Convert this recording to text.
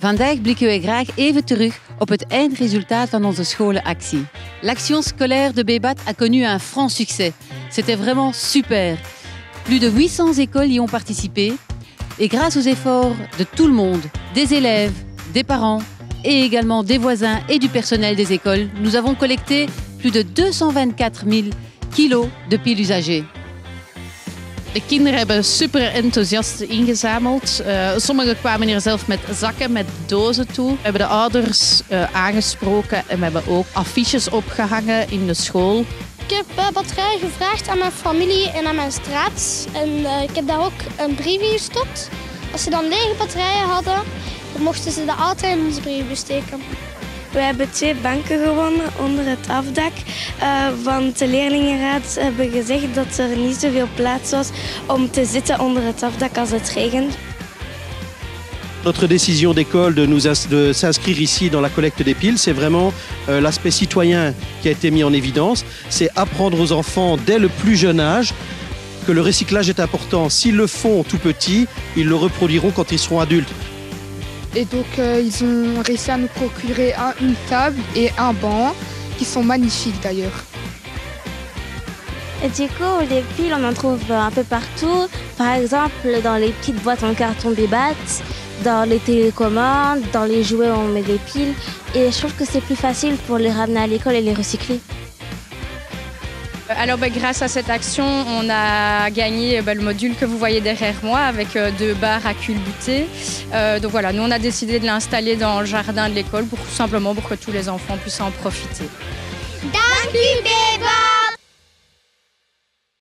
Vandaag blikken wij graag even terug op het eindresultaat van onze scholenactie. L'action scolaire de Bébat a connu un franc succès. C'était vraiment super. Plus de 800 écoles y ont participé et grâce aux efforts de tout le monde, des élèves, des parents et également des voisins et du personnel des écoles, nous avons collecté plus de 224 000 kilos de piles usagées. De kinderen hebben super enthousiast ingezameld. Sommigen kwamen hier zelf met zakken, met dozen toe. We hebben de ouders aangesproken en we hebben ook affiches opgehangen in de school. Ik heb batterijen gevraagd aan mijn familie en aan mijn straat. En ik heb daar ook een brief in gestopt. Als ze dan lege batterijen hadden, dan mochten ze dat altijd in onze brieven steken. We hebben 2 banken gewonnen onder het afdak, want de leerlingenraad hebben gezegd dat er niet zoveel plaats was om te zitten onder het afdak als het regent. Notre décision d'école de s'inscrire ici dans la collecte des piles, c'est vraiment l'aspect citoyen qui a été mis en évidence. C'est apprendre aux enfants dès le plus jeune âge que le recyclage est important. S'ils le font tout petit, ils le reproduiront quand ils seront adultes. Et donc ils ont réussi à nous procurer une table et un banc qui sont magnifiques d'ailleurs. Et du coup, les piles, on en trouve un peu partout. Par exemple, dans les petites boîtes en carton Bébat, dans les télécommandes, dans les jouets on met des piles. Et je trouve que c'est plus facile pour les ramener à l'école et les recycler. Alors grâce à cette action, on a gagné le module que vous voyez derrière moi avec 2 barres à culbuter. Donc voilà, nous on a décidé de l'installer dans le jardin de l'école tout simplement pour que tous les enfants puissent en profiter. Dank u, Bébat!